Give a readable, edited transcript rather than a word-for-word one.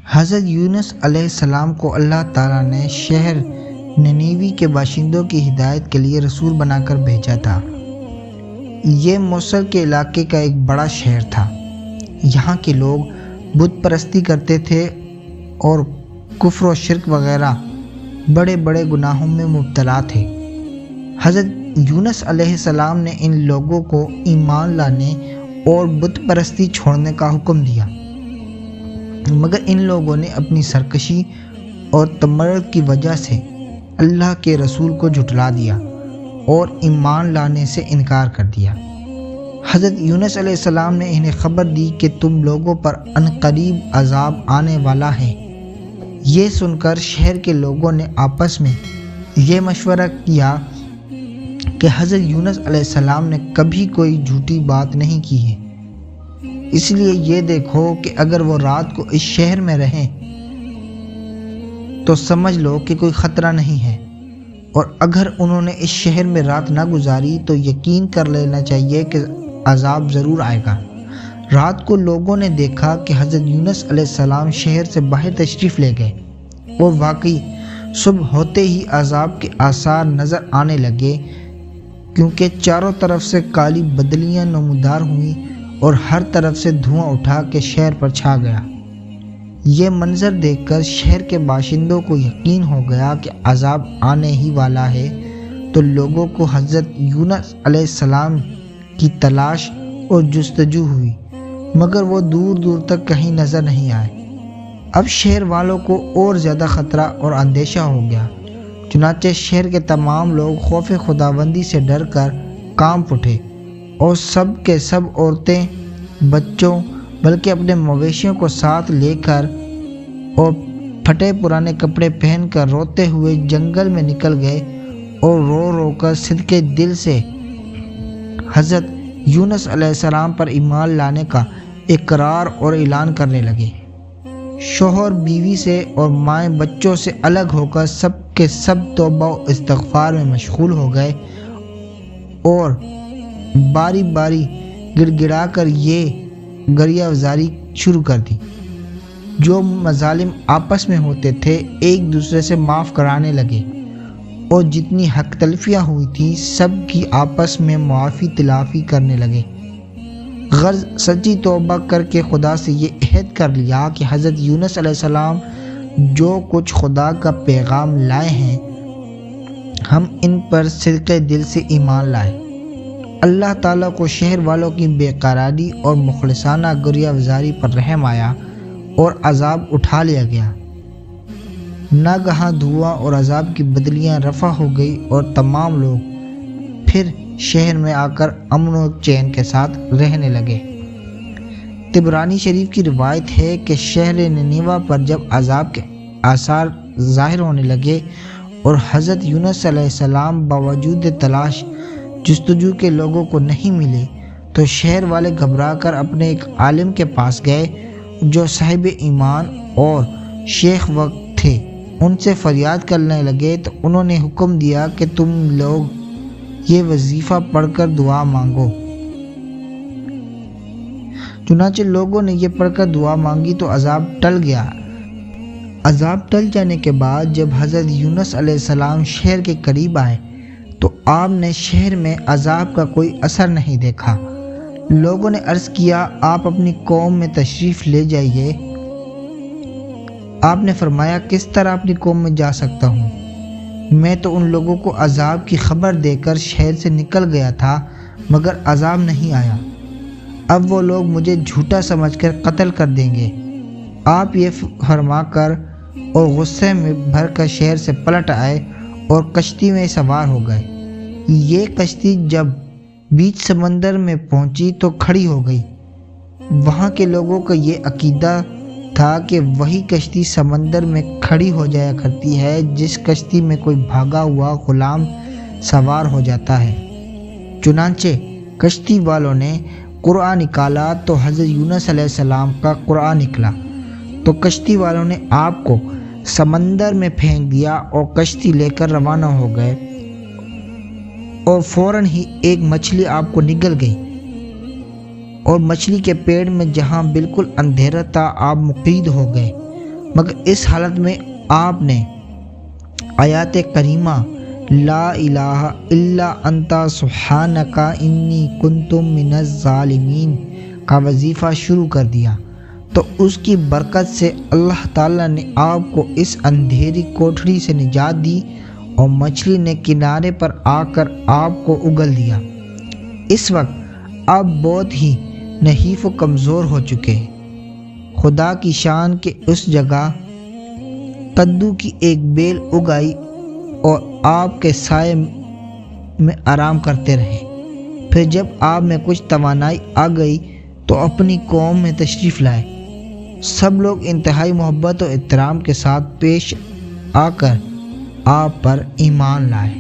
حضرت یونس علیہ السلام کو اللہ تعالیٰ نے شہر نینوی کے باشندوں کی ہدایت کے لیے رسول بنا کر بھیجا تھا۔ یہ موصل کے علاقے کا ایک بڑا شہر تھا۔ یہاں کے لوگ بت پرستی کرتے تھے اور کفر و شرک وغیرہ بڑے بڑے گناہوں میں مبتلا تھے۔ حضرت یونس علیہ السلام نے ان لوگوں کو ایمان لانے اور بت پرستی چھوڑنے کا حکم دیا، مگر ان لوگوں نے اپنی سرکشی اور تمرد کی وجہ سے اللہ کے رسول کو جھٹلا دیا اور ایمان لانے سے انکار کر دیا۔ حضرت یونس علیہ السلام نے انہیں خبر دی کہ تم لوگوں پر عنقریب عذاب آنے والا ہے۔ یہ سن کر شہر کے لوگوں نے آپس میں یہ مشورہ کیا کہ حضرت یونس علیہ السلام نے کبھی کوئی جھوٹی بات نہیں کی ہے، اس لیے یہ دیکھو کہ اگر وہ رات کو اس شہر میں رہیں تو سمجھ لو کہ کوئی خطرہ نہیں ہے، اور اگر انہوں نے اس شہر میں رات نہ گزاری تو یقین کر لینا چاہیے کہ عذاب ضرور آئے گا۔ رات کو لوگوں نے دیکھا کہ حضرت یونس علیہ السلام شہر سے باہر تشریف لے گئے، اور واقعی صبح ہوتے ہی عذاب کے آثار نظر آنے لگے، کیونکہ چاروں طرف سے کالی بدلیاں نمودار ہوئیں اور ہر طرف سے دھواں اٹھا کے شہر پر چھا گیا۔ یہ منظر دیکھ کر شہر کے باشندوں کو یقین ہو گیا کہ عذاب آنے ہی والا ہے، تو لوگوں کو حضرت یونس علیہ السلام کی تلاش اور جستجو ہوئی، مگر وہ دور دور تک کہیں نظر نہیں آئے۔ اب شہر والوں کو اور زیادہ خطرہ اور اندیشہ ہو گیا، چنانچہ شہر کے تمام لوگ خوف خداوندی سے ڈر کر کانپ اٹھے، اور سب کے سب عورتیں، بچوں، بلکہ اپنے مویشیوں کو ساتھ لے کر اور پھٹے پرانے کپڑے پہن کر روتے ہوئے جنگل میں نکل گئے، اور رو رو کر صدقے دل سے حضرت یونس علیہ السلام پر ایمان لانے کا اقرار اور اعلان کرنے لگے۔ شوہر بیوی سے اور مائیں بچوں سے الگ ہو کر سب کے سب توبہ و استغفار میں مشغول ہو گئے، اور باری باری گڑ گڑا کر یہ گریہ وزاری شروع کر دی۔ جو مظالم آپس میں ہوتے تھے ایک دوسرے سے معاف کرانے لگے، اور جتنی حق تلفیاں ہوئی تھیں سب کی آپس میں معافی تلافی کرنے لگے۔ غرض سچی توبہ کر کے خدا سے یہ عہد کر لیا کہ حضرت یونس علیہ السلام جو کچھ خدا کا پیغام لائے ہیں ہم ان پر صدقے دل سے ایمان لائے۔ اللہ تعالیٰ کو شہر والوں کی بے قراری اور مخلصانہ گریہ وزاری پر رحم آیا اور عذاب اٹھا لیا گیا۔ ناگہاں دھواں اور عذاب کی بدلیاں رفع ہو گئی، اور تمام لوگ پھر شہر میں آ کر امن و چین کے ساتھ رہنے لگے۔ طبرانی شریف کی روایت ہے کہ شہر نینوی پر جب عذاب کے آثار ظاہر ہونے لگے اور حضرت یونس علیہ السلام باوجود تلاش جستجو کے لوگوں کو نہیں ملے، تو شہر والے گھبرا کر اپنے ایک عالم کے پاس گئے جو صاحب ایمان اور شیخ وقت تھے۔ ان سے فریاد کرنے لگے تو انہوں نے حکم دیا کہ تم لوگ یہ وظیفہ پڑھ کر دعا مانگو۔ چنانچہ لوگوں نے یہ پڑھ کر دعا مانگی تو عذاب ٹل گیا۔ عذاب ٹل جانے کے بعد جب حضرت یونس علیہ السلام شہر کے قریب آئے تو آپ نے شہر میں عذاب کا کوئی اثر نہیں دیکھا۔ لوگوں نے عرض کیا آپ اپنی قوم میں تشریف لے جائیے۔ آپ نے فرمایا کس طرح اپنی قوم میں جا سکتا ہوں؟ میں تو ان لوگوں کو عذاب کی خبر دے کر شہر سے نکل گیا تھا، مگر عذاب نہیں آیا۔ اب وہ لوگ مجھے جھوٹا سمجھ کر قتل کر دیں گے۔ آپ یہ فرما کر اور غصے میں بھر کر شہر سے پلٹ آئے اور کشتی میں سوار ہو گئے۔ یہ کشتی جب بیچ سمندر میں پہنچی تو کھڑی ہو گئی۔ وہاں کے لوگوں کا یہ عقیدہ تھا کہ وہی کشتی سمندر میں کھڑی ہو جایا کرتی ہے جس کشتی میں کوئی بھاگا ہوا غلام سوار ہو جاتا ہے۔ چنانچہ کشتی والوں نے قرآن نکالا تو حضرت یونس علیہ السلام کا قرآن نکلا، تو کشتی والوں نے آپ کو سمندر میں پھینک دیا اور کشتی لے کر روانہ ہو گئے، اور فوراً ہی ایک مچھلی آپ کو نگل گئی، اور مچھلی کے پیڑ میں جہاں بالکل اندھیرا تھا آپ مقید ہو گئے۔ مگر اس حالت میں آپ نے آیات کریمہ لا الہ الا انت سبحانک انی کنت من الظالمین کا وظیفہ شروع کر دیا تو اس کی برکت سے اللہ تعالیٰ نے آپ کو اس اندھیری کوٹھری سے نجات دی اور مچھلی نے کنارے پر آ کر آپ کو اگل دیا۔ اس وقت آپ بہت ہی نحیف و کمزور ہو چکے۔ خدا کی شان کے اس جگہ کدو کی ایک بیل اگائی اور آپ کے سائے میں آرام کرتے رہے۔ پھر جب آپ میں کچھ توانائی آ گئی تو اپنی قوم میں تشریف لائے۔ سب لوگ انتہائی محبت و احترام کے ساتھ پیش آ کر آپ پر ایمان لائے۔